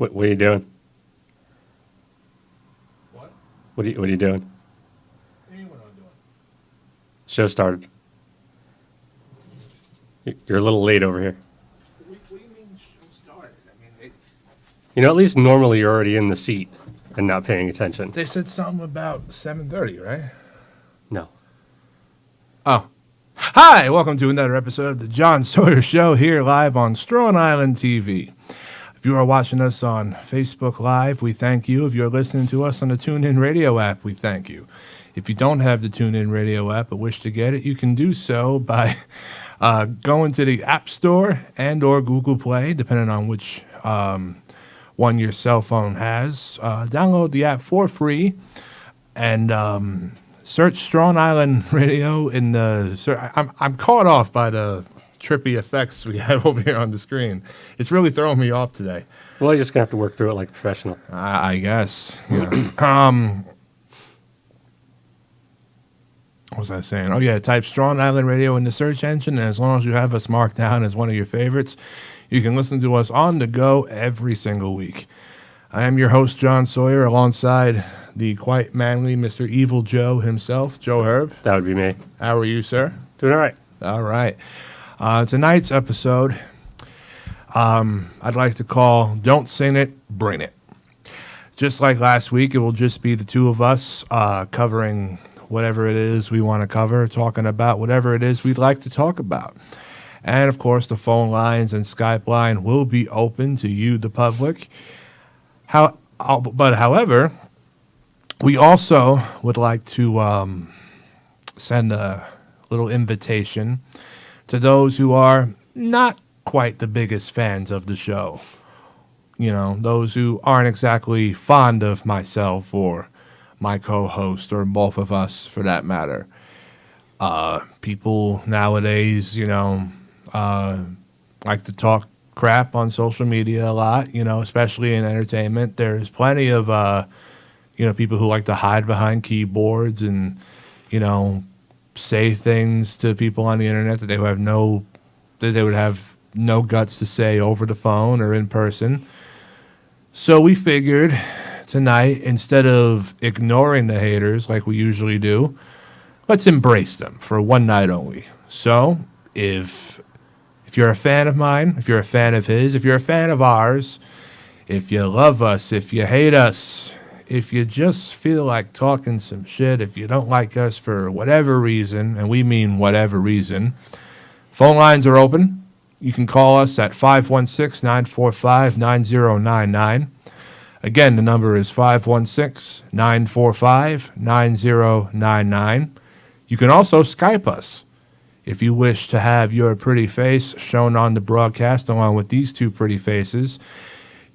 What are you doing? What? What are you doing? What do you mean what I'm doing? Show started. You're a little late over here. What do you mean show started? I mean, At least normally you're already in the seat and not paying attention. they said something about 7:30, right? No. Oh. Hi, welcome to another episode of the John Sawyer Show here live on Strong Island TV. If you are watching us on Facebook Live, we thank you. If you're listening to us on the TuneIn Radio app, we thank you. If you don't have the TuneIn Radio app but wish to get it, you can do so by going to the App Store and or Google Play, depending on which one your cell phone has. Download the app for free and search Strong Island Radio in the. I'm caught off by the trippy effects we have over here on the screen. It's really throwing me off today. Well, you're just going to have to work through it like a professional. I guess. Yeah. What was I saying? Oh, yeah. Type Strong Island Radio in the search engine, and as long as you have us marked down as one of your favorites, you can listen to us on the go every single week. I am your host, John Sawyer, alongside the quite manly Mr. Evil Joe himself, Joe Herb. That would be me. How are you, sir? Doing all right. All right. Tonight's episode, I'd like to call Don't Sing It, Bring It. Just like last week, it will just be the two of us covering whatever it is we want to cover, talking about whatever it is we'd like to talk about. And, of course, the phone lines and Skype line will be open to you, the public. However, we also would like to send a little invitation to those who are not quite the biggest fans of the show. You know, those who aren't exactly fond of myself or my co-host or both of us for that matter. People nowadays, like to talk crap on social media a lot, especially in entertainment. There's plenty of, people who like to hide behind keyboards and, say things to people on the internet that they would have no guts to say over the phone or in person. So we figured tonight, instead of ignoring the haters like we usually do, let's embrace them for one night only. So if you're a fan of mine, if you're a fan of his, if you're a fan of ours, if you love us, if you hate us, if you just feel like talking some shit, if you don't like us for whatever reason, and we mean whatever reason, phone lines are open. You can call us at 516-945-9099. Again, the number is 516-945-9099. You can also Skype us. If you wish to have your pretty face shown on the broadcast along with these two pretty faces,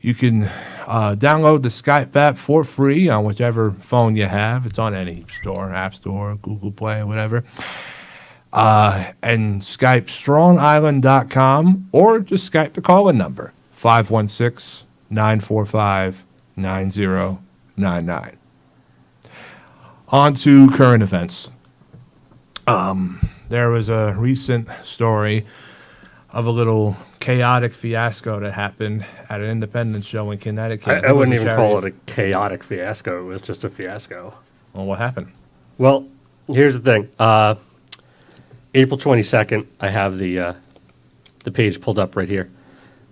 you can download the Skype app for free on whichever phone you have. It's on any store, App Store, Google Play, whatever. And Skype strongisland.com or just Skype the call-in number, 516-945-9099. On to current events. There was a recent story of a little chaotic fiasco that happened at an independent show in Connecticut. I wouldn't even call it a chaotic fiasco. It was just a fiasco. Well, what happened? Well, here's the thing. April 22nd, I have the page pulled up right here.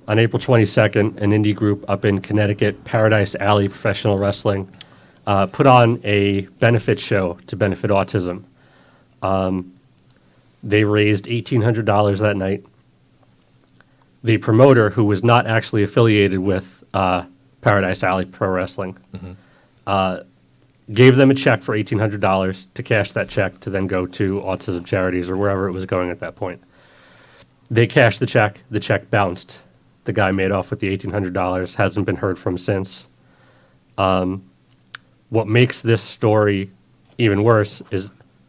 On April 22nd, an indie group up in Connecticut, Paradise Alley Professional Wrestling, put on a benefit show to benefit autism. They raised $1,800 that night. The promoter, who was not actually affiliated with Paradise Alley Pro Wrestling, gave them a check for $1,800 to cash that check to then go to autism charities or wherever it was going at that point. They cashed the check. The check bounced. The guy made off with the $1,800, hasn't been heard from since. What makes this story even worse is...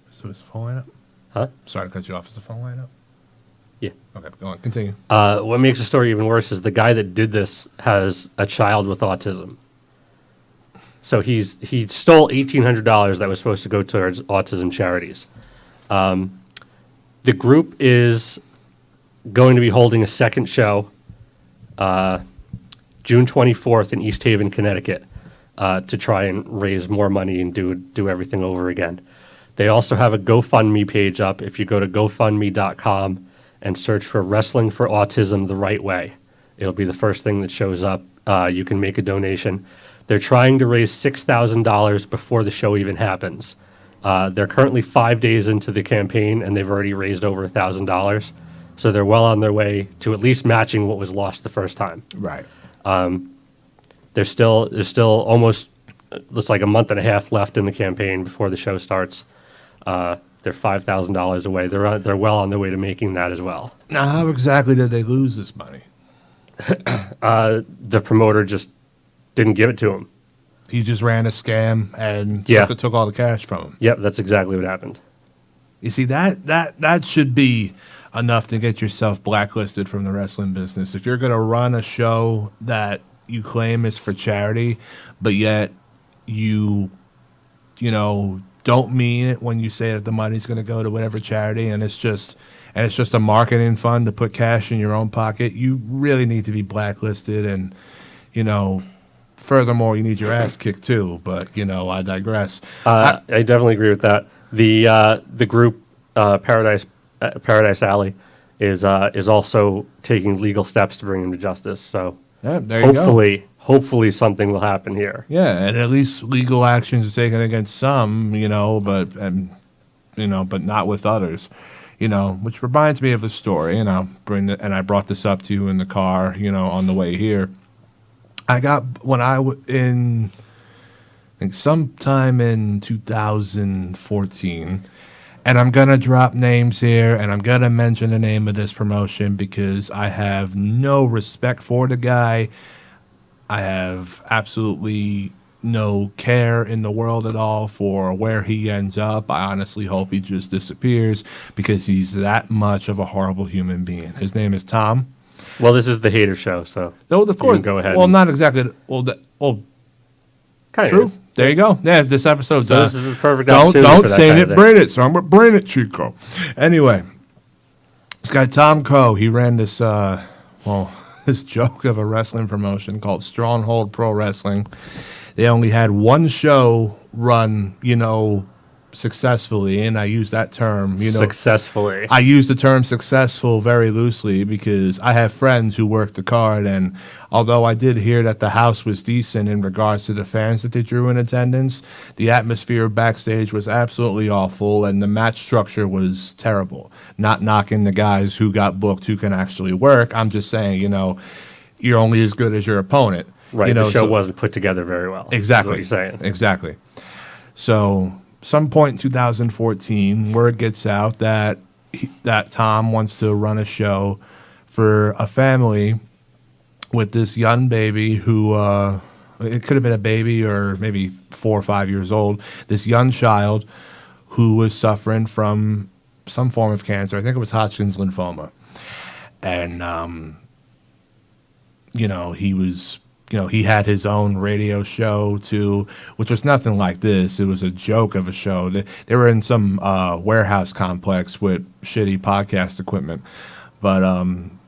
So is the phone line up? Huh? Sorry to cut you off. Is the phone line up? Yeah. Okay, go on. Continue. What makes the story even worse is the guy that did this has a child with autism. So he stole $1,800 that was supposed to go towards autism charities. The group is going to be holding a second show June 24th in East Haven, Connecticut, to try and raise more money and do everything over again. They also have a GoFundMe page up. If you go to GoFundMe.com and search for Wrestling for Autism the Right Way, it'll be the first thing that shows up. You can make a donation. They're trying to raise $6,000 before the show even happens. They're currently 5 days into the campaign, and they've already raised over $1,000. So they're well on their way to at least matching what was lost the first time. Right. There's still almost, looks like a month and a half left in the campaign before the show starts. They're $5,000 away. They're well on their way to making that as well. Now, how exactly did they lose this money? The promoter just didn't give it to him. He just ran a scam and Yeah. took all the cash from him. Yep, that's exactly what happened. You see, that should be enough to get yourself blacklisted from the wrestling business. If you're going to run a show that you claim is for charity, but yet you don't mean it when you say that the money's going to go to whatever charity, and it's just a marketing fund to put cash in your own pocket, you really need to be blacklisted. And furthermore, you need your ass kicked too. But I digress. I definitely agree with that. The group Paradise Alley is also taking legal steps to bring him to justice. So Yeah, there you go. hopefully something will happen here. Yeah, and at least legal actions are taken against some, but not with others. Which reminds me of a story, and I brought this up to you in the car, on the way here. I got I think sometime in 2014, and I'm gonna drop names here, and I'm gonna mention the name of this promotion because I have no respect for the guy. I have absolutely no care in the world at all for where he ends up. I honestly hope he just disappears because he's that much of a horrible human being. His name is Tom. Well, this is the hater show, so No, of course. can go ahead Well, and- not exactly. kind True. of. There you go. Yeah, this episode's So this is a perfect don't opportunity for that say kind it, of thing. brain it. So I'm gonna brain it, Chico. Anyway, this guy Tom Coe, he ran this this joke of a wrestling promotion called Stronghold Pro Wrestling. They only had one show run, successfully, and I use that term, Successfully. I use the term successful very loosely because I have friends who work the card, and although I did hear that the house was decent in regards to the fans that they drew in attendance, the atmosphere backstage was absolutely awful, and the match structure was terrible. Not knocking the guys who got booked who can actually work. I'm just saying, you're only as good as your opponent. Right, the show wasn't put together very well. Exactly. Is what you're saying. Exactly. So, some point in 2014, word gets out that Tom wants to run a show for a family with this young baby who, it could have been a baby or maybe 4 or 5 years old, this young child who was suffering from some form of cancer. I think it was Hodgkin's lymphoma. And, he was... he had his own radio show too, which was nothing like this. It was a joke of a show. They were in some warehouse complex with shitty podcast equipment. But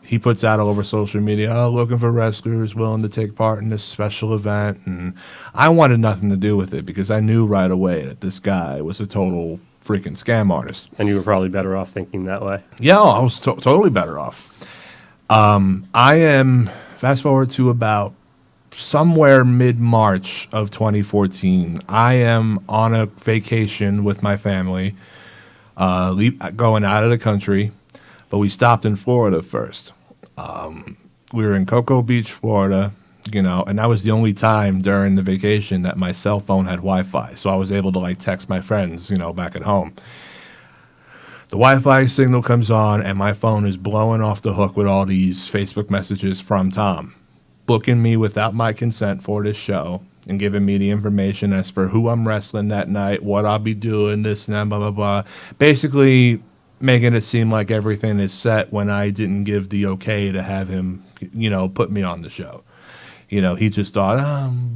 he puts out all over social media, looking for wrestlers willing to take part in this special event. And I wanted nothing to do with it because I knew right away that this guy was a total freaking scam artist. And you were probably better off thinking that way. Yeah, I was totally better off. I am, fast forward to about somewhere mid-March of 2014, I am on a vacation with my family, going out of the country, but we stopped in Florida first. We were in Cocoa Beach, Florida, and that was the only time during the vacation that my cell phone had Wi-Fi, so I was able to text my friends, back at home. The Wi-Fi signal comes on, and my phone is blowing off the hook with all these Facebook messages from Tom, booking me without my consent for this show and giving me the information as for who I'm wrestling that night, what I'll be doing, this and that, blah, blah, blah. Basically making it seem like everything is set when I didn't give the okay to have him, put me on the show. He just thought,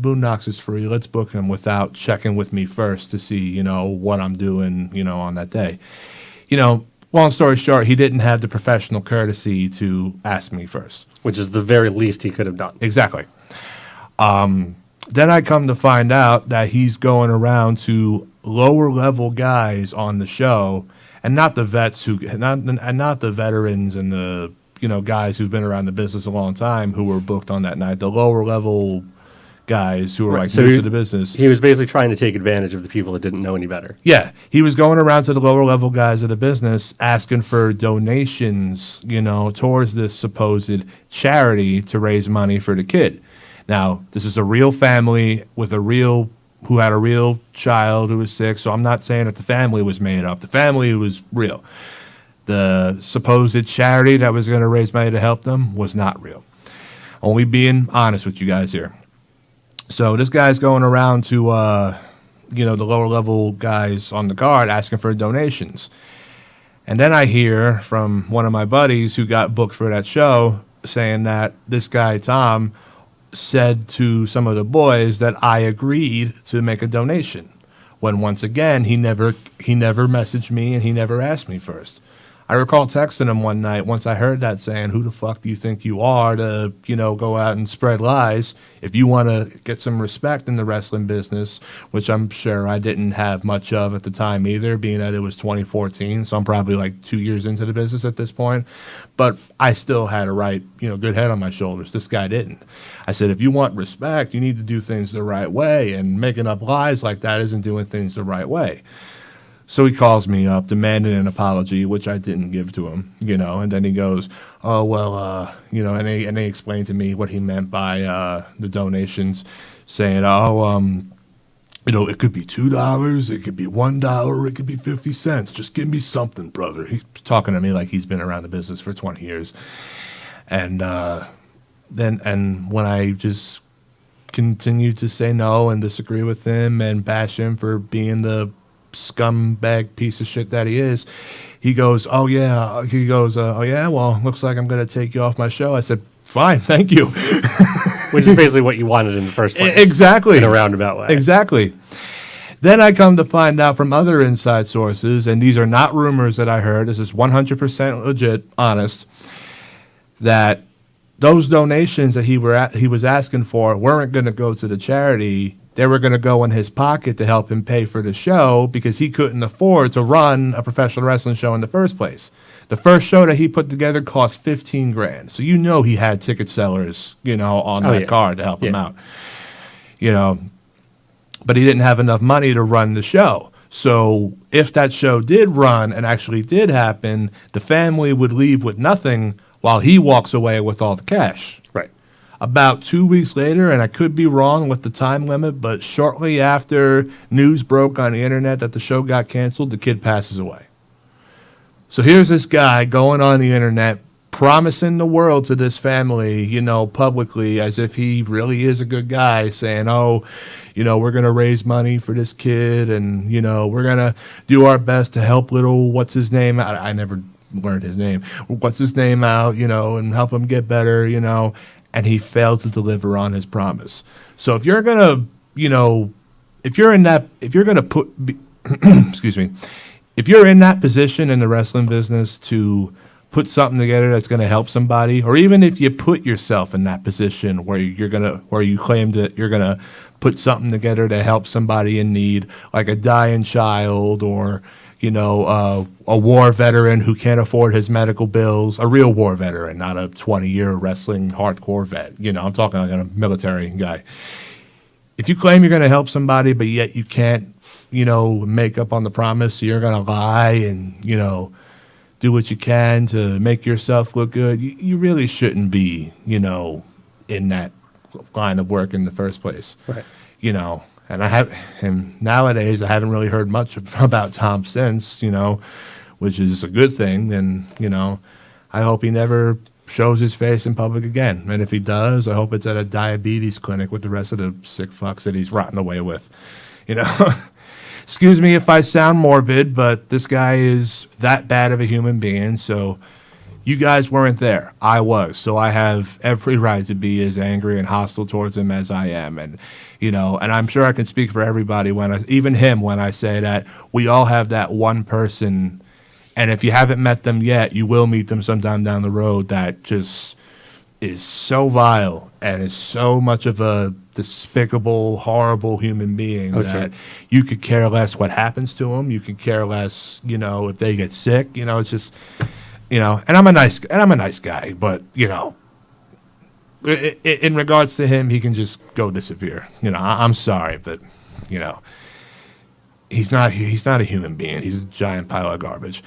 Boondocks is free, let's book him without checking with me first to see, what I'm doing, on that day. Long story short, he didn't have the professional courtesy to ask me first. Which is the very least he could have done. Exactly. Then I come to find out that he's going around to lower level guys on the show, and not the vets not the veterans and the guys who've been around the business a long time who were booked on that night. The lower level guys who were like new to the business. He was basically trying to take advantage of the people that didn't know any better. Yeah, he was going around to the lower level guys of the business asking for donations, towards this supposed charity to raise money for the kid. Now, this is a real family who had a real child who was sick, so I'm not saying that the family was made up. The family was real. The supposed charity that was going to raise money to help them was not real. Only being honest with you guys here. So this guy's going around to, the lower level guys on the card asking for donations. And then I hear from one of my buddies who got booked for that show saying that this guy, Tom, said to some of the boys that I agreed to make a donation, when once again he never messaged me and he never asked me first. I recall texting him one night once I heard that, saying, "Who the fuck do you think you are to go out and spread lies? If you want to get some respect in the wrestling business," which I'm sure I didn't have much of at the time either, being that it was 2014, so I'm probably like 2 years into the business at this point. But I still had a right, good head on my shoulders. This guy didn't. I said, if you want respect, you need to do things the right way, and making up lies like that isn't doing things the right way. So he calls me up, demanding an apology, which I didn't give to him, and then he goes, "Oh, well, and they explained to me what he meant by the donations, saying, it could be $2, it could be $1, it could be 50 cents. Just give me something, brother." He's talking to me like he's been around the business for 20 years. And then when I just continued to say no and disagree with him and bash him for being the scumbag piece of shit that he is, he goes, "Oh yeah," well, looks like I'm going to take you off my show. I said, "Fine, thank you." Which is basically what you wanted in the first place. Exactly. In a roundabout way. Exactly. Then I come to find out from other inside sources, and these are not rumors that I heard, this is 100% legit, honest, that those donations that he was asking for weren't going to go to the charity. They were going to go in his pocket to help him pay for the show, because he couldn't afford to run a professional wrestling show in the first place. The first show that he put together cost $15,000. So he had ticket sellers, on that card to help him out. But he didn't have enough money to run the show. So if that show did run and actually did happen, the family would leave with nothing while he walks away with all the cash. Right. About 2 weeks later, and I could be wrong with the time limit, but shortly after news broke on the internet that the show got canceled, the kid passes away. So here's this guy going on the internet, promising the world to this family, publicly, as if he really is a good guy, saying, "Oh, we're going to raise money for this kid, and, we're going to do our best to help little, what's his name?" I never learned his name. "What's his name out, and help him get better, And he failed to deliver on his promise. So if you're going to, if you're in that position in the wrestling business to put something together that's going to help somebody, or even if you put yourself in that position where you claim that you're going to put something together to help somebody in need, like a dying child, or a war veteran who can't afford his medical bills, a real war veteran, not a 20-year wrestling hardcore vet. I'm talking like a military guy. If you claim you're going to help somebody, but yet you can't, make up on the promise, so you're going to lie and, do what you can to make yourself look good, you really shouldn't be, in that line of work in the first place. Right. And nowadays I haven't really heard much about Tom since, which is a good thing. And, I hope he never shows his face in public again. And if he does, I hope it's at a diabetes clinic with the rest of the sick fucks that he's rotting away with, Excuse me if I sound morbid, but this guy is that bad of a human being. So you guys weren't there. I was. So I have every right to be as angry and hostile towards him as I am. And, and I'm sure I can speak for everybody when I say that we all have that one person. And if you haven't met them yet, you will meet them sometime down the road that just is so vile and is so much of a despicable, horrible human being Oh, that sure. you could care less what happens to him. You could care less, if they get sick. It's just, And I'm a nice guy, but in regards to him, he can just go disappear. I'm sorry, but he's not a human being. He's a giant pile of garbage.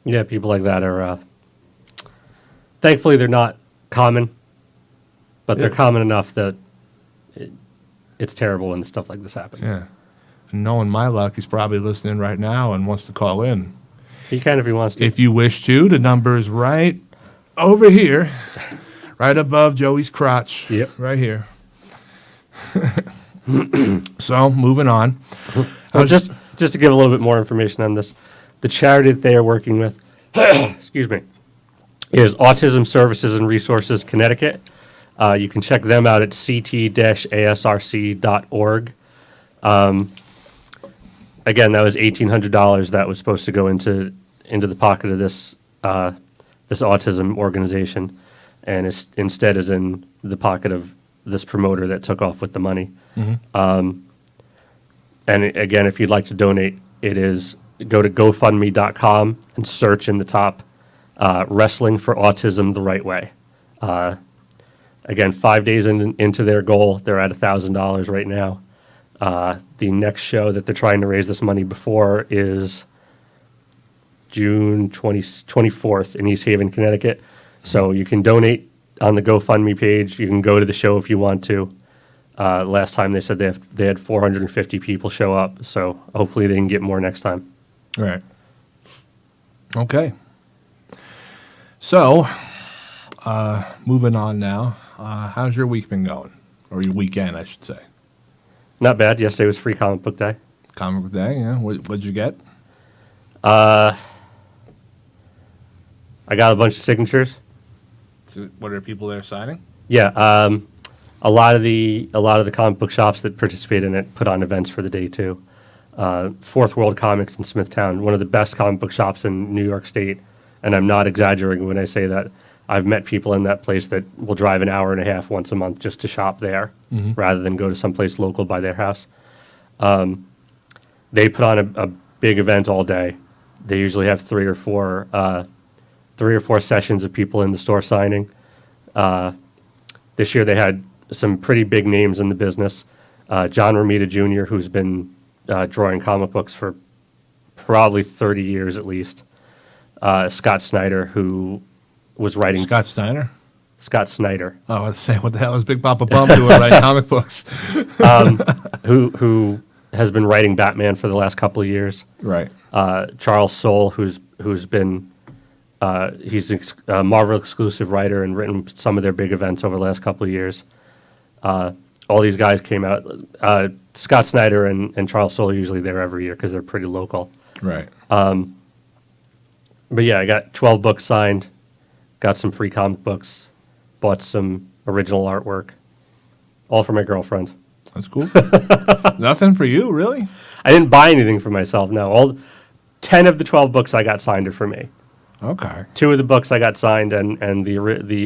Yeah, people like that are. Thankfully, they're not common, but they're Yeah. common enough that it's terrible when stuff like this happens. Yeah. And knowing my luck, he's probably listening right now and wants to call in. He can if he wants to. If you wish to, the number is right over here, right above Joey's crotch. Yep. Right here. So, moving on. Well, just to give a little bit more information on this, the charity that they are working with, excuse me, is Autism Services and Resources Connecticut. You can check them out at ct-asrc.org. Again, that was $1,800 that was supposed to go into the pocket of this autism organization, and instead is in the pocket of this promoter that took off with the money. And again, if you'd like to donate, it is go to GoFundMe.com and search in the top Wrestling for Autism the Right Way. Again, 5 days into their goal, they're at $1,000 right now. The next show that they're trying to raise this money before is June 24th in East Haven, Connecticut. So you can donate on the GoFundMe page. You can go to the show if you want to. Last time they said they had 450 people show up, so hopefully they can get more next time. Right. Okay. So, moving on now. How's your week been going? Or your weekend, I should say. Not bad. Yesterday was Free Comic Book Day. Comic book day, yeah. What'd you get? I got a bunch of signatures. So what are people there signing? Yeah, a lot of the comic book shops that participate in it put on events for the day too. Fourth World Comics in Smithtown, one of the best comic book shops in New York State, and I'm not exaggerating when I say that. I've met people in that place that will drive an hour and a half once a month just to shop there, rather than go to someplace local by their house. They put on a big event all day. They usually have three or four sessions of people in the store signing. This year they had some pretty big names in the business. John Romita Jr., who's been drawing comic books for probably 30 years at least. Scott Snyder, who was writing... Scott Steiner? Scott Snyder. Oh, I was saying, what the hell is Big Papa Bump doing writing comic books? Who has been writing Batman for the last couple of years. Right. Charles Soule, who's been... he's a Marvel exclusive writer and written some of their big events over the last couple of years. All these guys came out. Scott Snyder and Charles Soule are usually there every year because they're pretty local. Right. But yeah, I got 12 books signed, got some free comic books, bought some original artwork, all for my girlfriend. That's cool. Nothing for you, really? I didn't buy anything for myself, no. All 10 of the 12 books I got signed are for me. Okay. 2 of the books I got signed, and the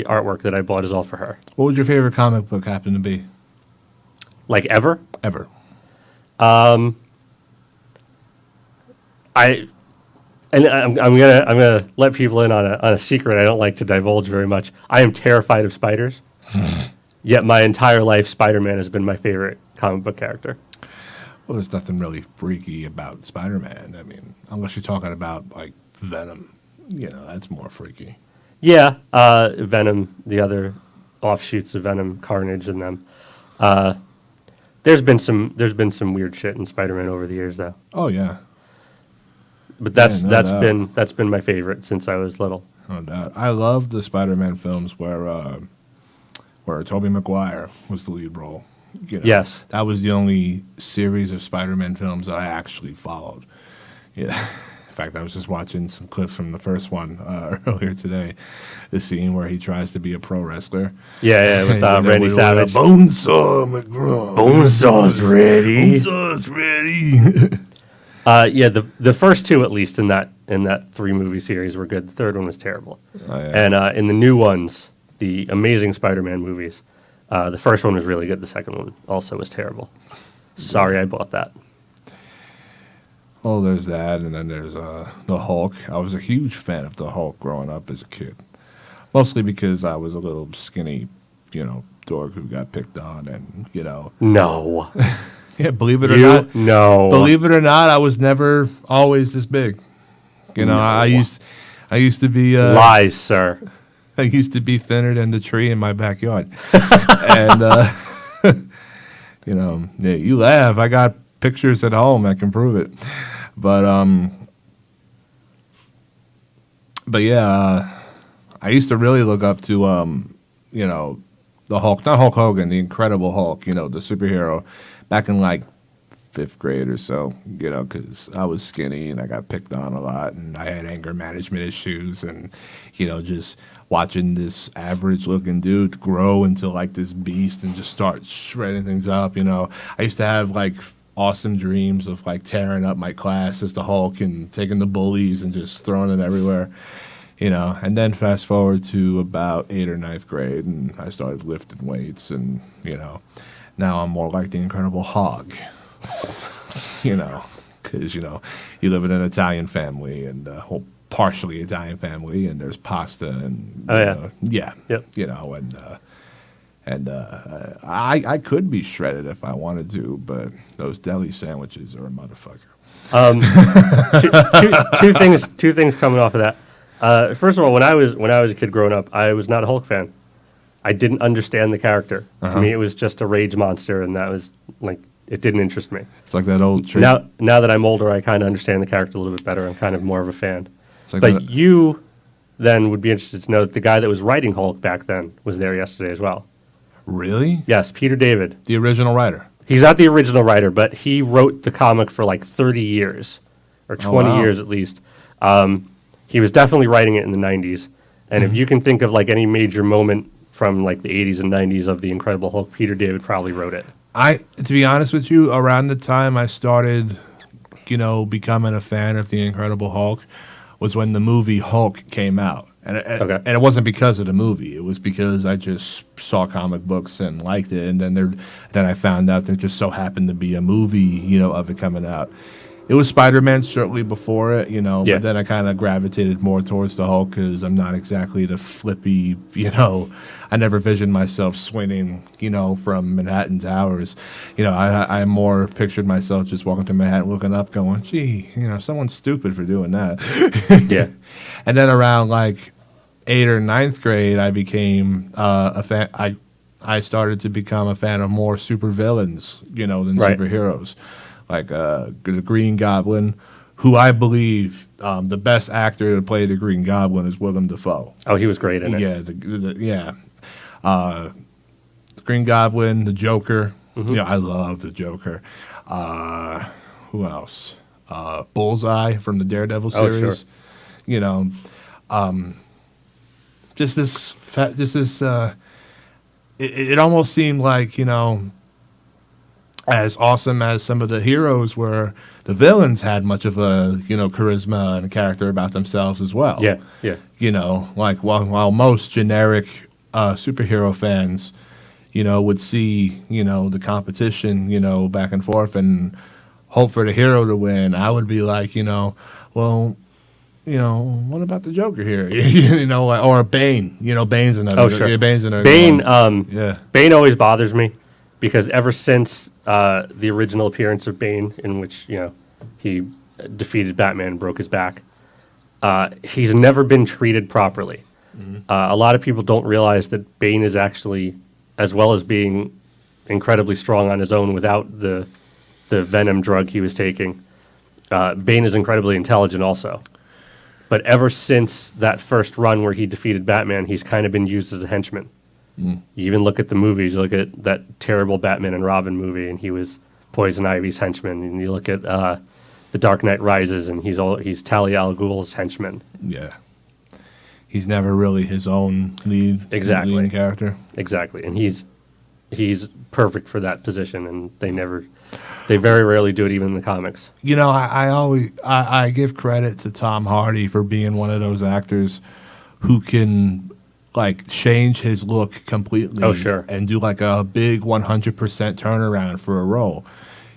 artwork that I bought is all for her. What would your favorite comic book happen to be? Like ever? Ever. I'm gonna let people in on a secret I don't like to divulge very much. I am terrified of spiders. Yet my entire life, Spider-Man has been my favorite comic book character. Well, there's nothing really freaky about Spider-Man. I mean, unless you're talking about like Venom, that's more freaky. Yeah, Venom, the other offshoots of Venom, Carnage, and them. There's been some weird shit in Spider-Man over the years, though. Oh yeah. But that's Yeah, no doubt. been my favorite since I was little. No doubt. I love the Spider-Man films where Tobey Maguire was the lead role. Yes. That was the only series of Spider-Man films that I actually followed. Yeah. In fact, I was just watching some clips from the first one earlier today. The scene where he tries to be a pro wrestler. Yeah, with Randy Savage. Bonesaw McGraw. Bonesaw's ready. Bonesaw's ready. Yeah, the first 2 at least in that 3-movie series were good. The third one was terrible. Oh, yeah. And in the new ones, the Amazing Spider-Man movies. The first one was really good. The second one also was terrible. Sorry I bought that. Well, there's that, and then there's the Hulk. I was a huge fan of the Hulk growing up as a kid, mostly because I was a little skinny, dork who got picked on, and No. yeah, believe it or not, No. believe it or not, I was never always this big. No. I used to be Lies, sir. I used to be thinner than the tree in my backyard, and yeah, you laugh. I got pictures at home that can prove it, but yeah, I used to really look up to the Hulk, not Hulk Hogan, the Incredible Hulk, the superhero, back in like 5th grade or so, because I was skinny and I got picked on a lot and I had anger management issues and, just watching this average looking dude grow into like this beast and just start shredding things up, I used to have like awesome dreams of like tearing up my class as the Hulk and taking the bullies and just throwing them everywhere, and then fast forward to about 8th or 9th grade and I started lifting weights and, now I'm more like the Incredible Hog. Because, you live in an Italian family and, partially Italian family, and there's pasta and, yeah. Yep. And I could be shredded if I wanted to, but those deli sandwiches are a motherfucker. Two things coming off of that. First of all, when I was a kid growing up, I was not a Hulk fan. I didn't understand the character. To me, it was just a rage monster, and that was like, it didn't interest me. It's like that old trick. Now that I'm older, I kind of understand the character a little bit better. I'm kind of more of a fan. Like but you then would be interested to know that the guy that was writing Hulk back then was there yesterday as well. Really? Yes, Peter David. The original writer. He's not the original writer, but he wrote the comic for like 30 years, or 20 years at least. He was definitely writing it in the 90s. And if you can think of like any major moment from like the 80s and 90s of the Incredible Hulk, Peter David probably wrote it. To be honest with you, around the time I started, becoming a fan of the Incredible Hulk was when the movie Hulk came out. And it wasn't because of the movie. It was because I just saw comic books and liked it. And then I found out there just so happened to be a movie, of it coming out. It was Spider-Man shortly before it, but then I kind of gravitated more towards the Hulk because I'm not exactly the flippy, I never visioned myself swinging, from Manhattan Towers. I more pictured myself just walking to Manhattan, looking up, going, gee, someone's stupid for doing that. Yeah. And then around like 8th or 9th grade, I became a fan. I started to become a fan of more supervillains, than superheroes. Like the Green Goblin, who I believe the best actor to play the Green Goblin is Willem Dafoe. Oh, he was great in it. Yeah, the Green Goblin, the Joker. I love the Joker. Who else? Bullseye from the Daredevil series. Oh, sure. Just this. It almost seemed like as awesome as some of the heroes were, the villains had much of a charisma and a character about themselves as well. Yeah. Like while most generic superhero fans, would see the competition, back and forth and hope for the hero to win, I would be like, well, what about the Joker here? Or Bane. Bane's another. Oh, sure. Yeah, Bane's another. Bane. Bane always bothers me because ever since the original appearance of Bane, in which he defeated Batman and broke his back, he's never been treated properly. A lot of people don't realize that Bane is actually, as well as being incredibly strong on his own without the venom drug he was taking, Bane is incredibly intelligent also. But ever since that first run where he defeated Batman, he's kind of been used as a henchman. You even look at the movies, you look at that terrible Batman and Robin movie, and he was Poison Ivy's henchman. And you look at The Dark Knight Rises, and he's Talia al Ghul's henchman. Yeah. He's never really his own lead character. Exactly. And he's perfect for that position, and they very rarely do it even in the comics. I give credit to Tom Hardy for being one of those actors who can like change his look completely. Oh, sure. And do like a big 100% turnaround for a role.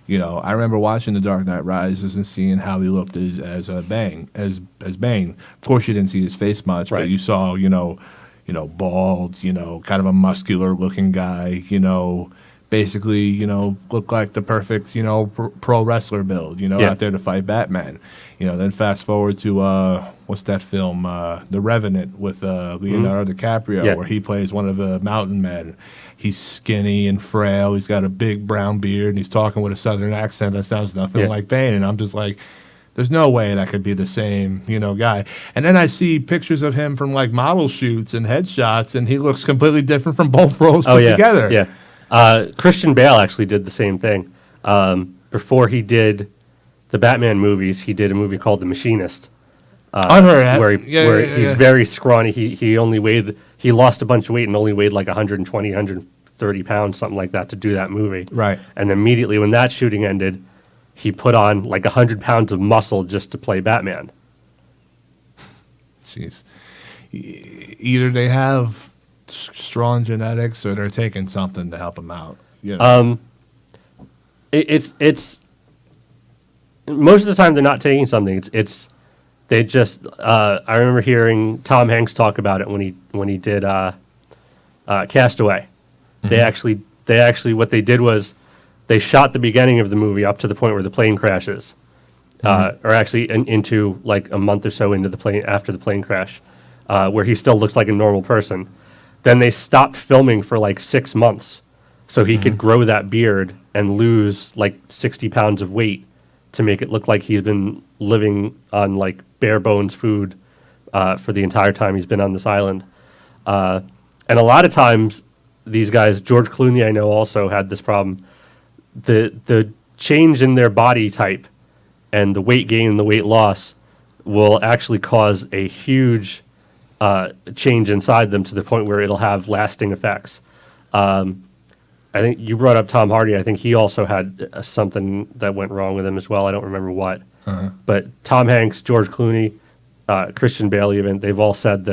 You know, I remember watching The Dark Knight Rises and seeing how he looked as Bane. Of course, you didn't see his face much, Right. but you saw, bald, kind of a muscular looking guy, basically, looked like the perfect, pro wrestler build, Yeah. out there to fight Batman. Then fast forward to what's that film, The Revenant with Leonardo DiCaprio, Yeah. where he plays one of the mountain men. He's skinny and frail. He's got a big brown beard, and he's talking with a southern accent that sounds nothing Yeah. like Bane. And I'm just like, there's no way that could be the same, guy. And then I see pictures of him from like model shoots and headshots, and he looks completely different from both roles put together. Yeah. Christian Bale actually did the same thing. Before he did the Batman movies, he did a movie called The Machinist. I've heard that. Where, Yeah, he's very scrawny. He lost a bunch of weight and only weighed like 120, 130 pounds, something like that, to do that movie. Right. And immediately when that shooting ended, he put on like 100 pounds of muscle just to play Batman. Jeez. Either they have strong genetics or they're taking something to help them out. It's most of the time they're not taking something. It's they just. I remember hearing Tom Hanks talk about it when he did Castaway. Mm-hmm. They actually what they did was they shot the beginning of the movie up to the point where the plane crashes, or actually into like a month or so into the plane after the plane crash, where he still looks like a normal person. Then they stopped filming for like 6 months, so he could grow that beard and lose like 60 pounds of weight to make it look like he's been living on like bare bones food for the entire time he's been on this island. And a lot of times, these guys, George Clooney, I know, also had this problem. The change in their body type and the weight gain and the weight loss will actually cause a huge change inside them to the point where it'll have lasting effects. I think you brought up Tom Hardy. I think he also had something that went wrong with him as well. I don't remember what. But Tom Hanks, George Clooney, Christian Bale, even, they've all said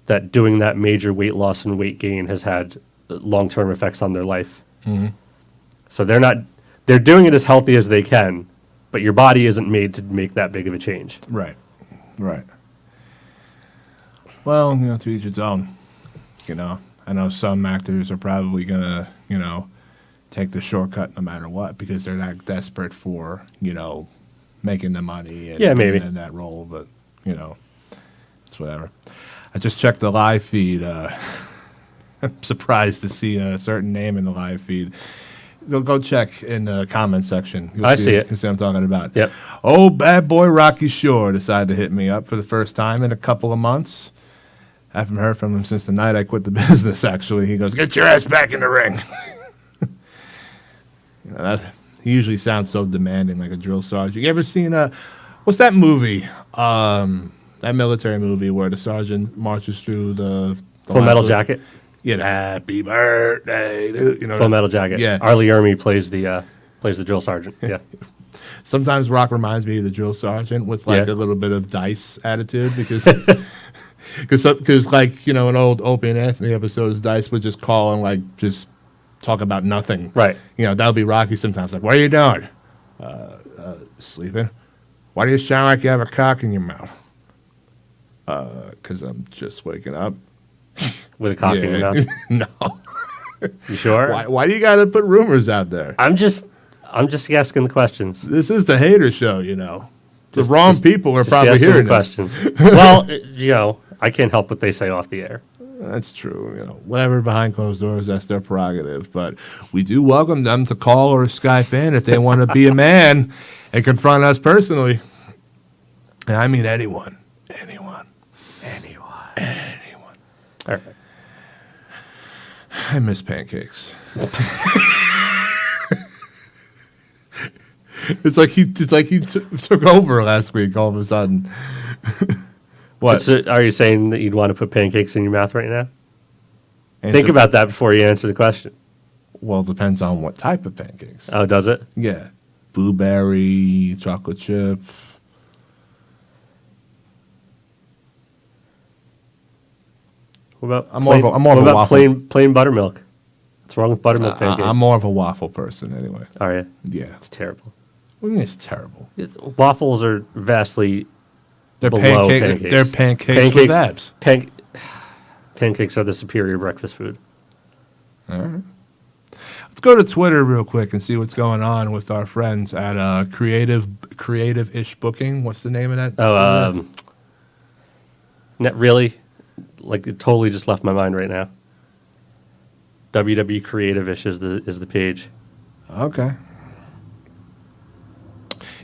that doing that major weight loss and weight gain has had long-term effects on their life. So they're doing it as healthy as they can, but your body isn't made to make that big of a change. Right. Well, to each its own. I know some actors are probably gonna, take the shortcut no matter what because they're that desperate for, making the money and maybe being in that role. But it's whatever. I just checked the live feed. I'm surprised to see a certain name in the live feed. Go check in the comment section. I see it. You see what I'm talking about. Yep. Oh, bad boy Rocky Shore decided to hit me up for the first time in a couple of months. I haven't heard from him since the night I quit the business, actually. He goes, "Get your ass back in the ring." He usually sounds so demanding, like a drill sergeant. You ever seen what's that movie? That military movie where the sergeant marches through the Full Metal Jacket. Yeah, happy birthday, dude. Full Metal Jacket. Yeah. Arlie Ermey plays the drill sergeant. Yeah. Sometimes Rock reminds me of the drill sergeant with like Yeah. a little bit of Dice attitude because like in old Opie and Anthony episodes, Dice would just call and like just talk about nothing. Right. That would be Rocky sometimes. Like, what are you doing? Sleeping. Why do you sound like you have a cock in your mouth? Because I'm just waking up. With a cock in your mouth. No. You sure? Why do you got to put rumors out there? I'm just asking the questions. This is the hater show, The wrong people are Just probably asking the hearing this. questions. Well, I can't help what they say off the air. That's true. Whatever behind closed doors, that's their prerogative. But we do welcome them to call or Skype in if they want to be a man and confront us personally. And I mean anyone. All right. I miss pancakes. It's like he took over last week all of a sudden. What? So are you saying that you'd want to put pancakes in your mouth right now? Think Answer- about that before you answer the question. Well, it depends on what type of pancakes. Oh, does it? Yeah. Blueberry, chocolate chip. What about I'm more of a what about waffle. plain buttermilk? What's wrong with buttermilk pancakes? I'm more of a waffle person anyway. Are you? Yeah. It's terrible. What do you mean it's terrible? Waffles are vastly They're below pancakes. They're pancakes with abs. Pancakes are the superior breakfast food. All right. Let's go to Twitter real quick and see what's going on with our friends at Creative-ish Booking. What's the name of that? Oh, not really. Like it totally just left my mind right now. WW Creative-ish is the page. Okay.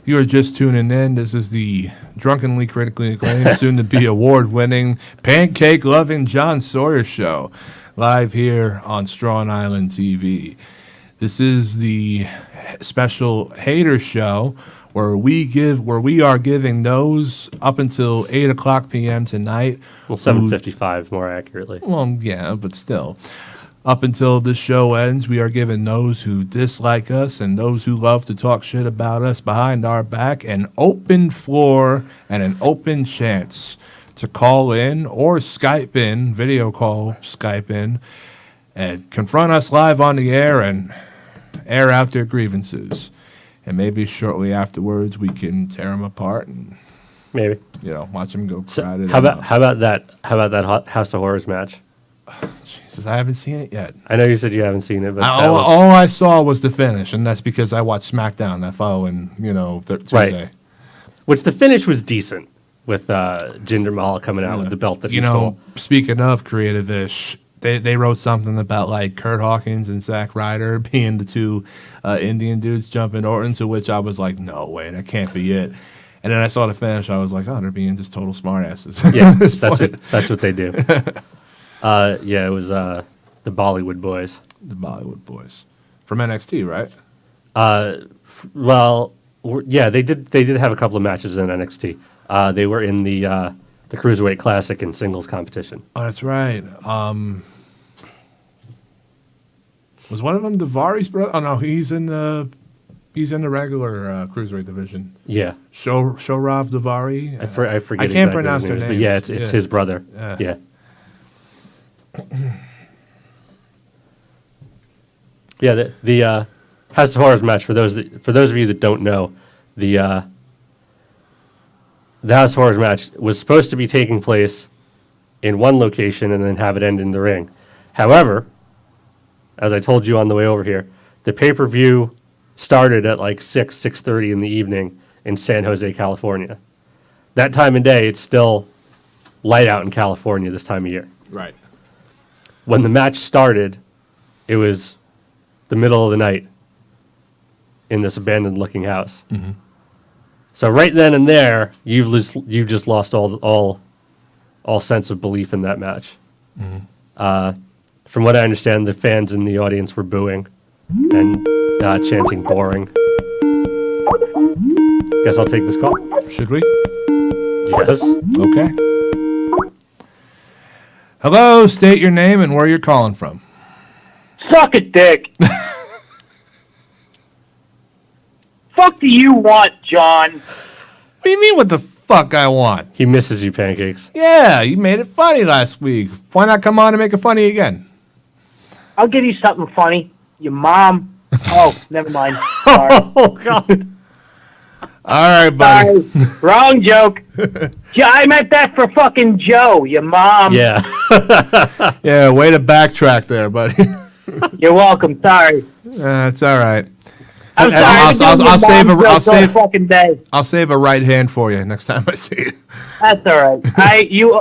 You are just tuning in. This is the drunkenly critically acclaimed, soon to be award-winning, pancake-loving John Sawyer show, live here on Strawn Island TV. This is the special hater show where we are giving those up until 8:00 p.m. tonight. Well, 7:55 more accurately. Well, yeah, but still. Up until this show ends, we are giving those who dislike us and those who love to talk shit about us behind our back an open floor and an open chance to call in or Skype in, video call, Skype in, and confront us live on the air and air out their grievances. And maybe shortly afterwards, we can tear them apart and Maybe. watch them go So cry to how their about house. how about that House of Horrors match? Jesus, I haven't seen it yet. I know you said you haven't seen it, but All I saw was the finish, and that's because I watched SmackDown that following, Tuesday. Right. Which the finish was decent with Jinder Mahal coming out with the belt that he stole. Speaking of creative-ish, they wrote something about like Kurt Hawkins and Zack Ryder being the two Indian dudes jumping Orton, to which I was like, no way, that can't be it. And then I saw the finish, I was like, oh, they're being just total smartasses. Yeah, that's what they do. Yeah, it was the Bollywood boys. The Bollywood boys from NXT, right? Yeah, they did have a couple of matches in NXT. They were in the Cruiserweight Classic and singles competition. Oh, that's right. Was one of them Davari's brother? Oh no, he's in the regular cruiserweight division. Yeah, Shorav Davari. I forget. I can't exactly pronounce his their name, names. but yeah, it's his brother. Yeah. Yeah, the House of Horrors match, for those of you that don't know, the House of Horrors match was supposed to be taking place in one location and then have it end in the ring. However, as I told you on the way over here, the pay-per-view started at like 6:30 in the evening in San Jose, California. That time of day, it's still light out in California this time of year. Right. When the match started, it was the middle of the night in this abandoned-looking house. Mm-hmm. So right then and there, you've just lost all sense of belief in that match. Mm-hmm. From what I understand, the fans in the audience were booing and chanting "boring." Guess I'll take this call. Should we? Yes. Okay. Hello, state your name and where you're calling from. Suck a dick. Fuck do you want, John? What do you mean what the fuck I want? He misses you, Pancakes. Yeah, you made it funny last week. Why not come on and make it funny again? I'll give you something funny. Your mom. Oh, never mind. Sorry. Oh, God. All right, buddy. Sorry. Wrong joke. I meant that for fucking Joe, your mom. Yeah. Yeah, way to backtrack there, buddy. You're welcome. Sorry. It's all right. I'm sorry. Fucking day. I'll save a right hand for you next time I see you. That's all right. You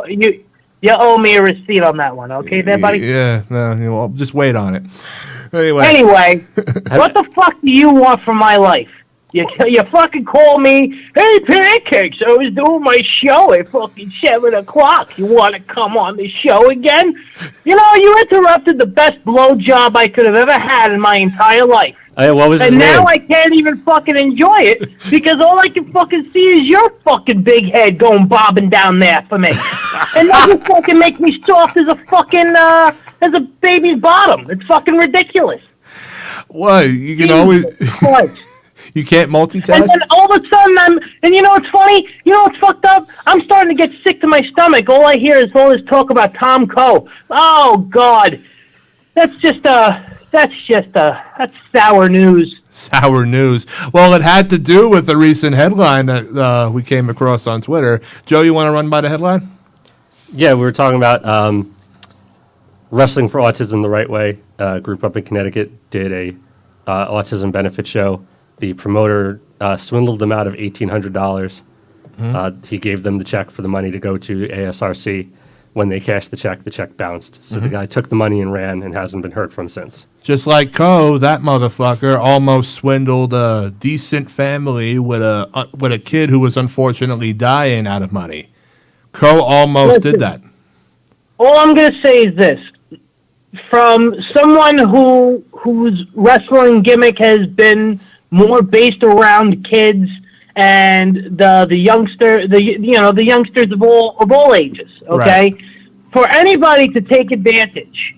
owe me a receipt on that one, okay, there, buddy? Yeah, no, well, just wait on it. Anyway, what the fuck do you want from my life? You fucking call me, hey, Pancakes, I was doing my show at fucking 7 o'clock. You want to come on the show again? You interrupted the best blowjob I could have ever had in my entire life. What was his name? Now I can't even fucking enjoy it because all I can fucking see is your fucking big head going bobbing down there for me. And now you fucking make me soft as a fucking, as a baby's bottom. It's fucking ridiculous. What? You can always... You can't multitask? And then all of a sudden and you know what's funny? You know what's fucked up? I'm starting to get sick to my stomach. All I hear is all this talk about Tom Coe. Oh, God. That's sour news. Sour news. Well, it had to do with a recent headline that we came across on Twitter. Joe, you want to run by the headline? Yeah, we were talking about Wrestling for Autism the Right Way. A group up in Connecticut did a autism benefit show. The promoter swindled them out of $1,800. He gave them the check for the money to go to ASRC. When they cashed the check bounced. So the guy took the money and ran and hasn't been heard from since. Just like Coe, that motherfucker almost swindled a decent family with a kid who was unfortunately dying out of money. Coe almost did that. All I'm going to say is this. From someone whose wrestling gimmick has been more based around kids and the youngsters of all ages, okay? Right. For anybody to take advantage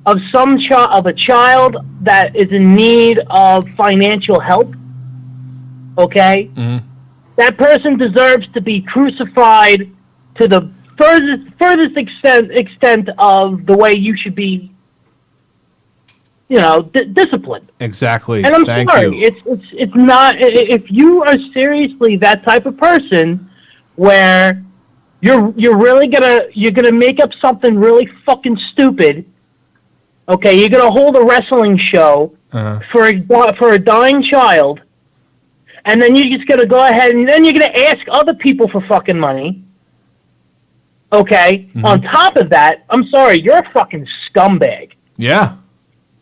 of a child that is in need of financial help, okay? Mm-hmm. That person deserves to be crucified to the furthest extent of the way you should be, disciplined. Exactly. And I'm Thank sorry, you. it's not. If you are seriously that type of person, where you're really gonna make up something really fucking stupid, okay? You're gonna hold a wrestling show for a dying child, and then you're just gonna go ahead and then you're gonna ask other people for fucking money. Okay. On top of that, I'm sorry, you're a fucking scumbag. Yeah.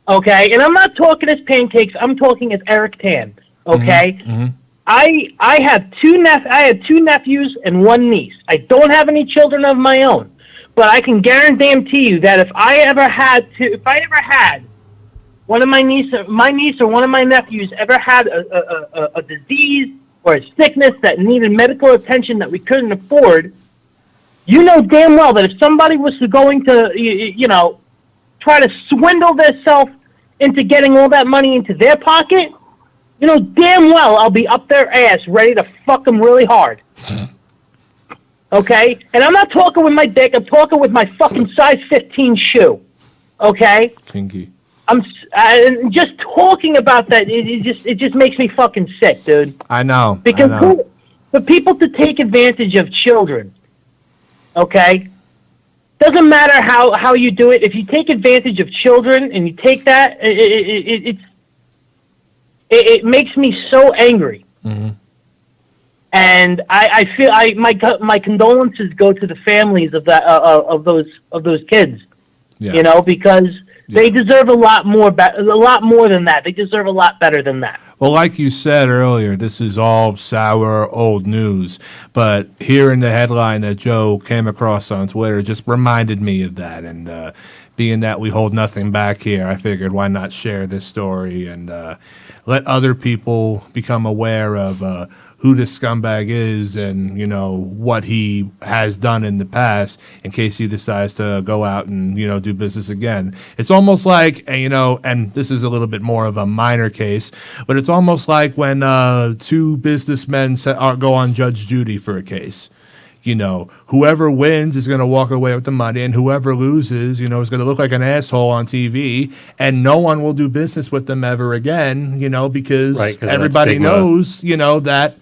Okay, and I'm not talking as Pancakes. I'm talking as Eric Tan. Okay, I had two nephews and one niece. I don't have any children of my own, but I can guarantee you that if I ever had one of my niece or one of my nephews ever had a disease or a sickness that needed medical attention that we couldn't afford, you know damn well that if somebody was going to try to swindle themselves into getting all that money into their pocket, you know damn well I'll be up their ass ready to fuck them really hard. Okay? And I'm not talking with my dick, I'm talking with my fucking size 15 shoe. Okay? Kinky. I'm just talking about that, it just makes me fucking sick, dude. I know. Because for people to take advantage of children, okay? Doesn't matter how you do it. If you take advantage of children and you take that, it makes me so angry. Mm-hmm. And I feel my condolences go to the families of that of those kids. Yeah. Because they deserve a lot more than that. They deserve a lot better than that. Well, like you said earlier, this is all sour old news. But hearing the headline that Joe came across on Twitter just reminded me of that. And being that we hold nothing back here, I figured why not share this story and let other people become aware of who this scumbag is and, what he has done in the past in case he decides to go out and, do business again. It's almost like, and this is a little bit more of a minor case, but it's almost like when two businessmen go on Judge Judy for a case. Whoever wins is going to walk away with the money, and whoever loses, is going to look like an asshole on TV, and no one will do business with them ever again, because everybody knows, that,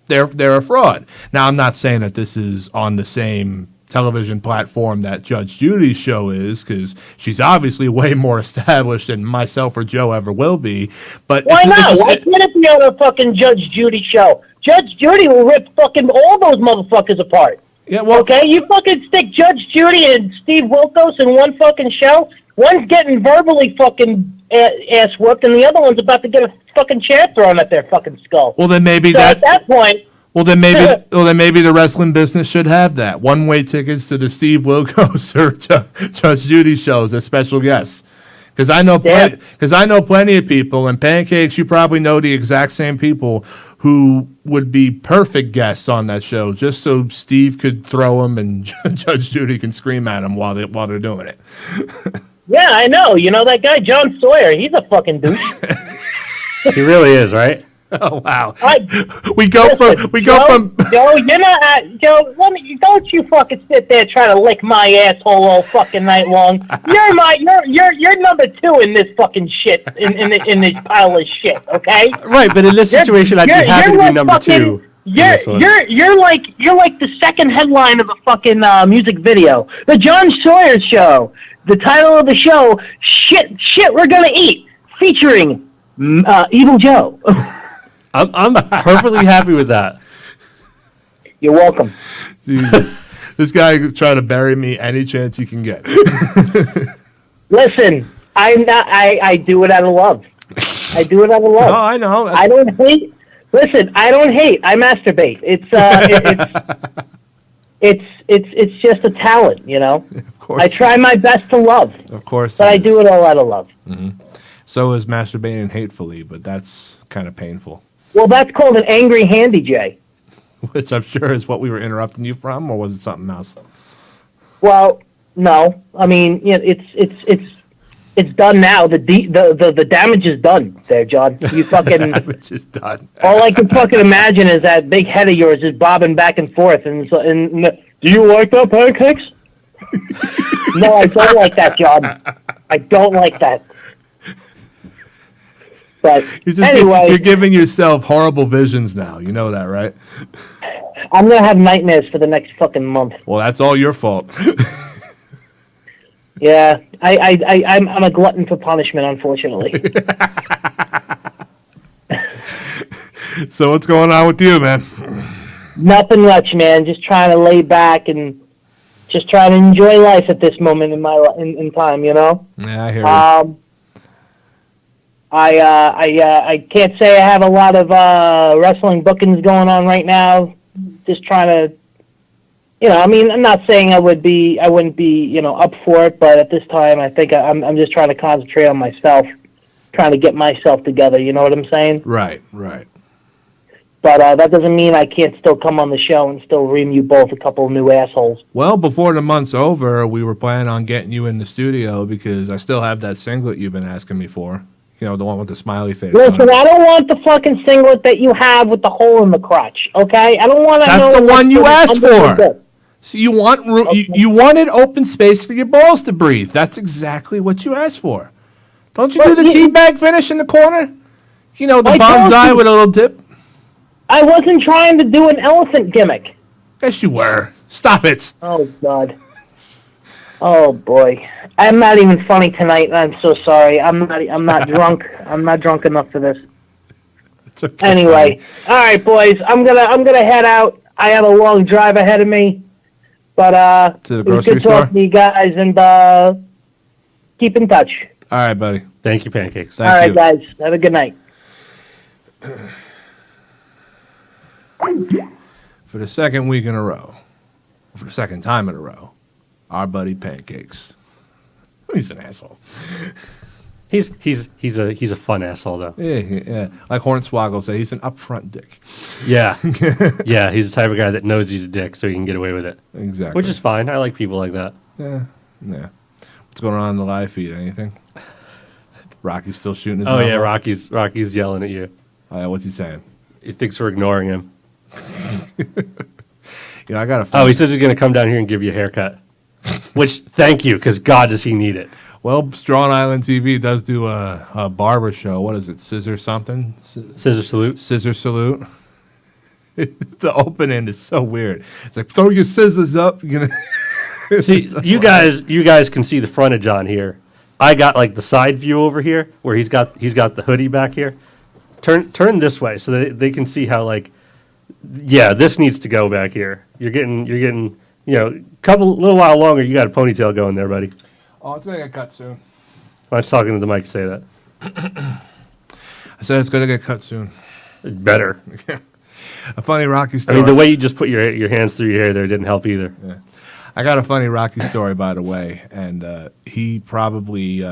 they're a fraud. Now, I'm not saying that this is on the same television platform that Judge Judy's show is, because she's obviously way more established than myself or Joe ever will be. But why not? Why can't it be on a fucking Judge Judy show? Judge Judy will rip fucking all those motherfuckers apart. Yeah, well, okay, you fucking stick Judge Judy and Steve Wilkos in one fucking show. One's getting verbally fucking ass whooped, and the other one's about to get a fucking chair thrown at their fucking skull. Well, then maybe at that point. Well, then maybe the wrestling business should have that one-way tickets to the Steve Wilkos or Judge Judy shows as special guests. Because I know plenty of people, and Pancakes, you probably know the exact same people who would be perfect guests on that show, just so Steve could throw them and Judge Judy can scream at them while they're doing it. Yeah, I know. That guy John Sawyer, he's a fucking douche. He really is, right? Oh wow. Listen, We go from Joe. You're not Joe. Don't you fucking sit there trying to lick my asshole all fucking night long. You're number 2 in this fucking shit in this pile of shit. Okay. Right, but in this situation, I'd be happy to be like number fucking, 2. You're like the second headline of a fucking music video. The John Sawyer Show. The title of the show: Shit We're Gonna Eat, featuring Evil Joe. I'm perfectly happy with that. You're welcome. Jesus. This guy is trying to bury me any chance he can get. Listen, I'm not. I do it out of love. I do it out of love. Oh, I know. I don't hate. Listen, I don't hate. I masturbate. It's just a talent, you know. Of course. I try my best to love, Of course. but I do it all out of love. So is masturbating hatefully, but that's kind of painful. Well, that's called an angry handy, Jay. Which I'm sure is what we were interrupting you from, or was it something else? Well, no. I mean, you know, it's done now. The damage is done there, John. You fucking Damage is done. all I can fucking imagine is that big head of yours is bobbing back and forth. And do you like that, pancakes? No, I don't like that, John. I don't like that. But anyway, You're giving yourself horrible visions now. You know that, right? I'm gonna have nightmares for the next fucking month. Well, that's all your fault. Yeah, I'm a glutton for punishment, unfortunately. So what's going on with you, man? Nothing much, man. Just trying to lay back and just trying to enjoy life at this moment in my in time. You know. Yeah, I hear you. I can't say I have a lot of wrestling bookings going on right now. Just trying to, you know, I mean, I'm not saying I wouldn't be, you know, up for it, but at this time, I think I'm just trying to concentrate on myself, trying to get myself together. You know what I'm saying? Right. But that doesn't mean I can't still come on the show and still ream you both a couple of new assholes. Well, before the month's over, we were planning on getting you in the studio because I still have that singlet you've been asking me for. You know, the one with the smiley face. Listen, I don't want the fucking singlet that you have with the hole in the crotch, okay? I don't want to know. That's the one you asked for. Good. So you want Okay. you wanted open space for your balls to breathe. That's exactly what you asked for. Don't you do the teabag finish in the corner? You know, the I told bonsai you. with a little dip? I wasn't trying to do an elephant gimmick. Yes, you were. Stop it. Oh, God. Oh, boy. I'm not even funny tonight. I'm so sorry. I'm not drunk. I'm not drunk enough for this. It's okay. Anyway, all right, boys. I'm gonna head out. I have a long drive ahead of me. But To the it was grocery good store? talking to you guys, and keep in touch. All right, buddy. Thank you, Pancakes. Thank All right, you. guys. Have a good night. For the second week in a row, for the second time in a row, our buddy Pancakes. He's an asshole. He's a fun asshole though. Yeah. Like Hornswoggle said, he's an upfront dick. Yeah, yeah. He's the type of guy that knows he's a dick, so he can get away with it, Exactly. which is fine. I like people like that. Yeah. What's going on in the live feed? Anything? Rocky's still shooting his Oh mouth yeah, off? Rocky's yelling at you. What's he saying? He thinks we're ignoring him. You know, I got a. Oh, he says he's going to come down here and give you a haircut. Which, thank you, because God does he need it. Well, Strong Island TV does do a barber show. What is it? Scissor something? Scissor salute. Scissor salute. The opening is so weird. It's like, throw your scissors up. You know? See, you guys can see the frontage on here. I got like the side view over here where he's got the hoodie back here. Turn this way so that they can see how like, yeah, this needs to go back here. You're getting you know, little while longer. You got a ponytail going there, buddy. Oh, it's gonna get cut soon. I was talking to the mic. Say that. I said it's gonna get cut soon. Better. A funny Rocky I story. mean, the way you just put your hands through your hair there didn't help either. Yeah. I got a funny Rocky story, by the way, and he probably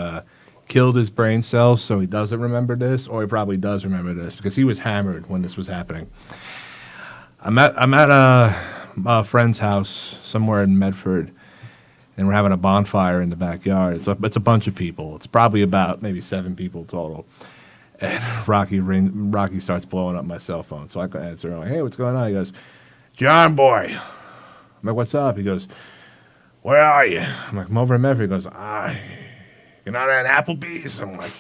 killed his brain cells, so he doesn't remember this, or he probably does remember this because he was hammered when this was happening. I'm at a friend's house somewhere in Medford, and we're having a bonfire in the backyard. It's a bunch of people. It's probably about maybe 7 people total. And Rocky starts blowing up my cell phone. So I answer. I'm like, hey, what's going on? He goes, John boy. I'm like, what's up? He goes, where are you? I'm like, I'm over in Medford. He goes, you're not at Applebee's? I'm like,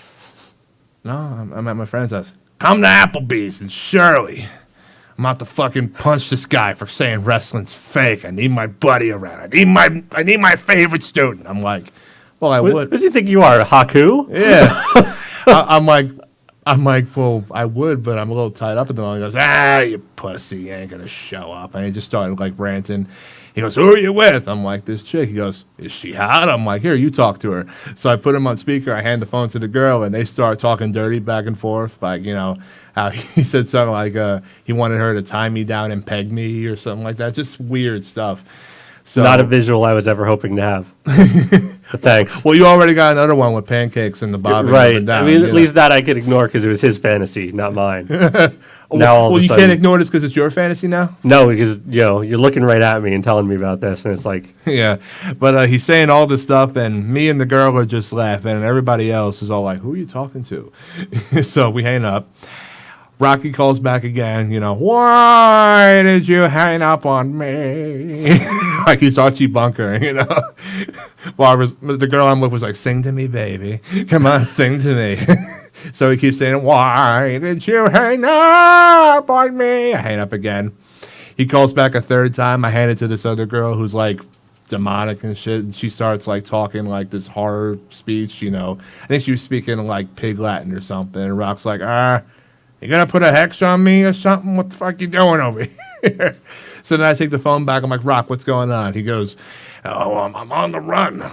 no, I'm at my friend's house. Come to Applebee's in Shirley. I'm about to fucking punch this guy for saying wrestling's fake. I need my buddy around. I need my favorite student. I'm like, well, I would. What does he think you are, Haku? Yeah. I'm like, well, I would, but I'm a little tied up at the moment. He goes, you pussy, you ain't gonna show up. And he just started like ranting. He goes, who are you with? I'm like, this chick. He goes, is she hot? I'm like, here, you talk to her. So I put him on speaker. I hand the phone to the girl, and they start talking dirty back and forth. Like, you know, how he said something like he wanted her to tie me down and peg me or something like that. Just weird stuff. So, Not a visual I was ever hoping to have. But thanks. well, you already got another one with pancakes and the bobbing Right. up and down. I mean, at least that I could ignore because it was his fantasy, not mine. Now all of a you sudden, can't ignore this because it's your fantasy now? No, because you're looking right at me and telling me about this, and it's like, Yeah, but he's saying all this stuff, and me and the girl are just laughing, and everybody else is all like, who are you talking to? So we hang up. Rocky calls back again, you know, why did you hang up on me? Like he's Archie Bunker, you know. While the girl I'm with was like, sing to me, baby. Come on, sing to me. So he keeps saying, why did you hang up on me? I hang up again. He calls back a third time. I hand it to this other girl who's like demonic and shit. And she starts like talking like this horror speech, you know. I think she was speaking like pig Latin or something. And Rock's like, you gonna put a hex on me or something? What the fuck you doing over here? So then I take the phone back. I'm like, Rock, what's going on? He goes, I'm on the run.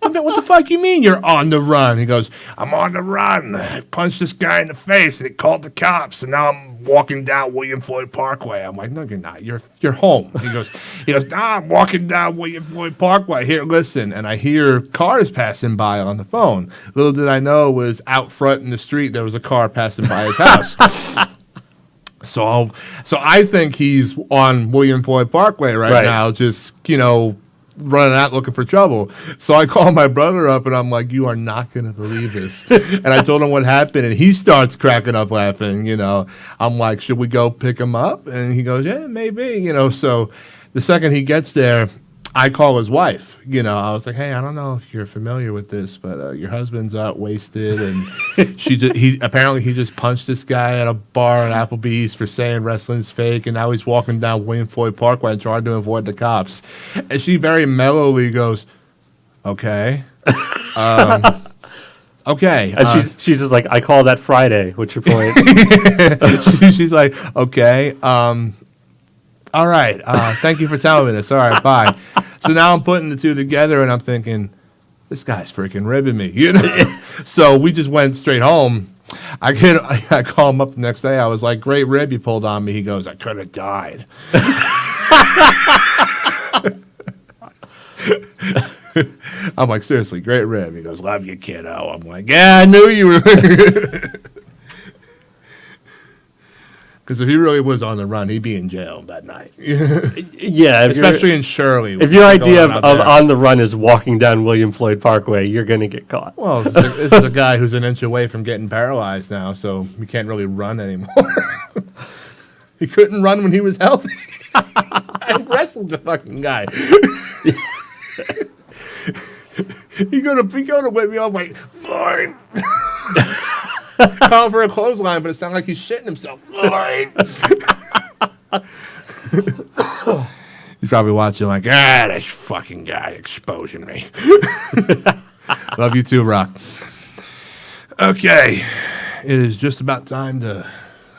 What the fuck you mean you're on the run? He goes, I'm on the run. I punched this guy in the face and he called the cops and now I'm walking down William Floyd Parkway. I'm like, no, you're not. You're home. He goes, nah, I'm walking down William Floyd Parkway. Here, listen. And I hear cars passing by on the phone. Little did I know it was out front in the street there was a car passing by his house. So I think he's on William Floyd Parkway right now, just, you know, running out looking for trouble. So I call my brother up and I'm like, you are not going to believe this. And I told him what happened and he starts cracking up laughing, you know. I'm like, should we go pick him up? And he goes, yeah, maybe, you know. So the second he gets there, I call his wife, you know. I was like, hey, I don't know if you're familiar with this, but your husband's out wasted and he apparently just punched this guy at a bar at Applebee's for saying wrestling's fake, and now he's walking down William Floyd Parkway and trying to avoid the cops. And she very mellowly goes, okay. Okay. and she's just like, I call that Friday. What's your point? She's like, okay. All right. Thank you for telling me this. All right, bye. So now I'm putting the two together, and I'm thinking, this guy's freaking ribbing me, you know? So we just went straight home. I call him up the next day. I was like, great rib you pulled on me. He goes, I could have died. I'm like, seriously, great rib. He goes, love you, kiddo. I'm like, yeah, I knew you were. Because if he really was on the run, he'd be in jail that night. Yeah. Especially in Shirley. If your idea of on the run is walking down William Floyd Parkway, you're going to get caught. Well, this is a guy who's an inch away from getting paralyzed now, so he can't really run anymore. He couldn't run when he was healthy. I wrestled the fucking guy. He go to whip me off like, Lord. Calling for a clothesline, but it sounded like he's shitting himself. Lord. He's probably watching like, this fucking guy exposing me. Love you too, Rock. Okay. It is just about time to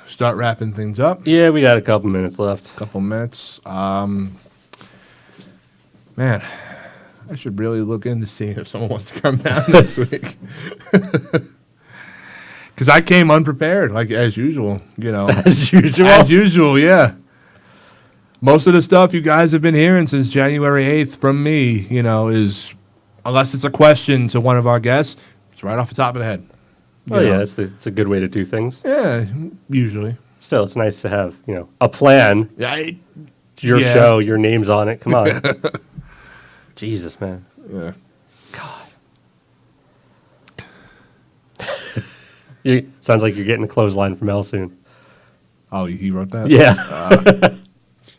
start wrapping things up. Yeah, we got a couple minutes left. Couple minutes. Man, I should really look into seeing if someone wants to come down this week. Because I came unprepared, like as usual, you know. As usual? As usual, yeah. Most of the stuff you guys have been hearing since January 8th from me, you know, is, unless it's a question to one of our guests, it's right off the top of the head. Oh, yeah, it's a good way to do things. Yeah, usually. Still, it's nice to have, you know, a plan. Your show, your name's on it. Come on. Jesus, man. Yeah. God. Sounds like you're getting a clothesline from Elle soon. Oh, he wrote that? Yeah.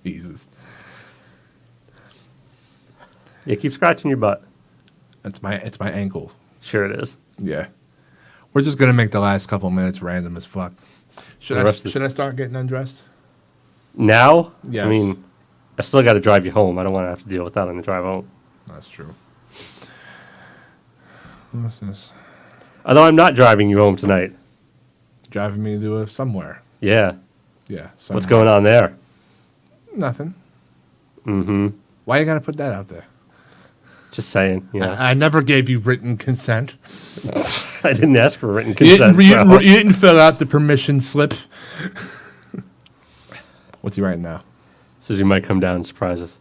Jesus. Yeah, keep scratching your butt. It's my ankle. Sure it is. Yeah. We're just going to make the last couple minutes random as fuck. Should I start getting undressed? Now? Yes. I mean, I still got to drive you home. I don't want to have to deal with that on the drive home. That's true. What's this? Although I'm not driving you home tonight. Driving me to somewhere. Yeah. Yeah. What's going on there? Nothing. Mm-hmm. Why you got to put that out there? Just saying. Yeah. I never gave you written consent. I didn't ask for written You consent. you didn't fill out the permission slip. What's he writing now? Says he might come down and surprise us.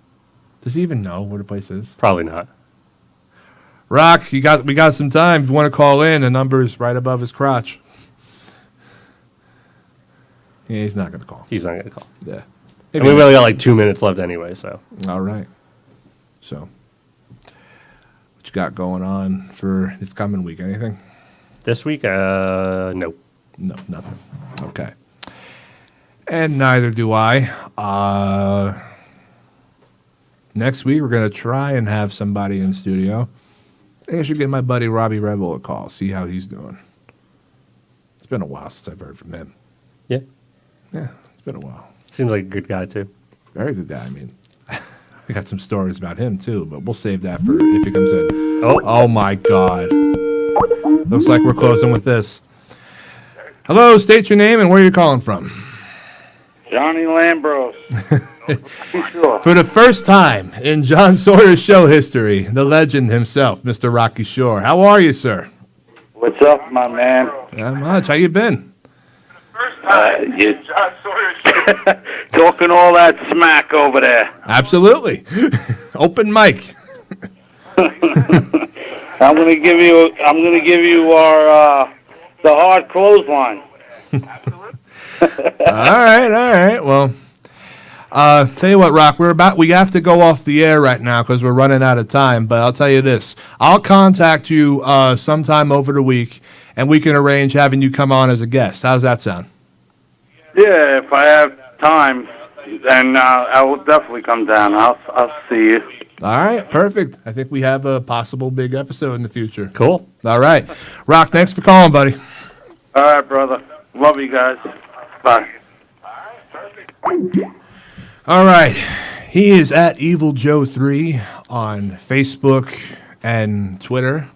Does he even know where the place is? Probably not. Rock, we got some time. If you want to call in, the number is right above his crotch. Yeah, he's not going to call. He's not going to call. Yeah. And we only got like 2 minutes left anyway, so. All right. So, what you got going on for this coming week? Anything? This week, no. No, nothing. Okay. And neither do I. Next week, we're going to try and have somebody in studio. I think I should give my buddy Robbie Rebel a call, see how he's doing. It's been a while since I've heard from him. Yeah. Yeah, it's been a while. Seems like a good guy, too. Very good guy. I mean, I got some stories about him, too, but we'll save that for if he comes in. Oh my God. Looks like we're closing with this. Hello, state your name and where you're calling from. Johnny Lambros. Sure. For the first time in John Sawyer show history, the legend himself, Mr. Rocky Shore. How are you, sir? What's up, my man? Not much. How you been? You talking all that smack over there. Absolutely. Open mic. I'm gonna give you our the hard clothesline. All right. Well, tell you what, Rock, we have to go off the air right now because we're running out of time. But I'll tell you this: I'll contact you sometime over the week, and we can arrange having you come on as a guest. How's that sound? Yeah, if I have time, then I will definitely come down. I'll see you. All right, perfect. I think we have a possible big episode in the future. Cool. All right, Rock. Thanks for calling, buddy. All right, brother. Love you guys. Bye. All right. He is at Evil Joe 3 on Facebook and Twitter.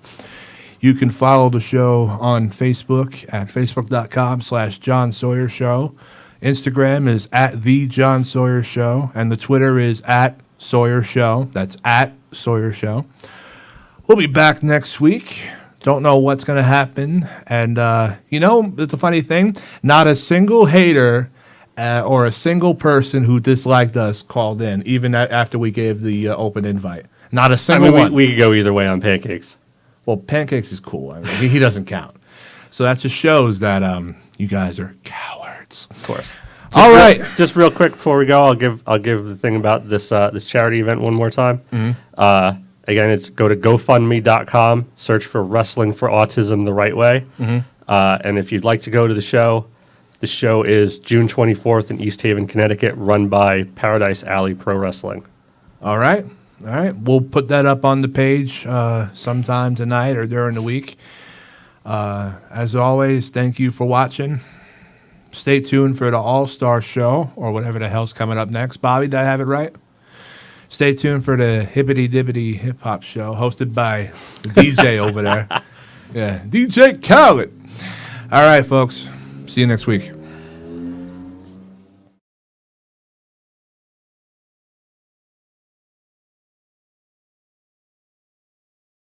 You can follow the show on Facebook at facebook.com/John Sawyer Show. Instagram is at The John Sawyer Show. And the Twitter is at Sawyer Show. That's at Sawyer Show. We'll be back next week. Don't know what's going to happen. And, it's a funny thing. Not a single hater or a single person who disliked us called in, even after we gave the open invite. Not a single one. We could go either way on pancakes. Well, pancakes is cool. I mean, he doesn't count. So that just shows that you guys are cowards. Of course. All right. Just real quick before we go, I'll give the thing about this charity event one more time. Mm-hmm. Again, it's go to GoFundMe.com, search for Wrestling for Autism the Right Way. Mm-hmm. And if you'd like to go to the show is June 24th in East Haven, Connecticut, run by Paradise Alley Pro Wrestling. All right. We'll put that up on the page sometime tonight or during the week. As always, thank you for watching. Stay tuned for the All-Star Show or whatever the hell's coming up next. Bobby, did I have it right? Stay tuned for the Hibbity Dibbity Hip Hop Show hosted by the DJ over there. Yeah, DJ Khaled. All right, folks. See you next week.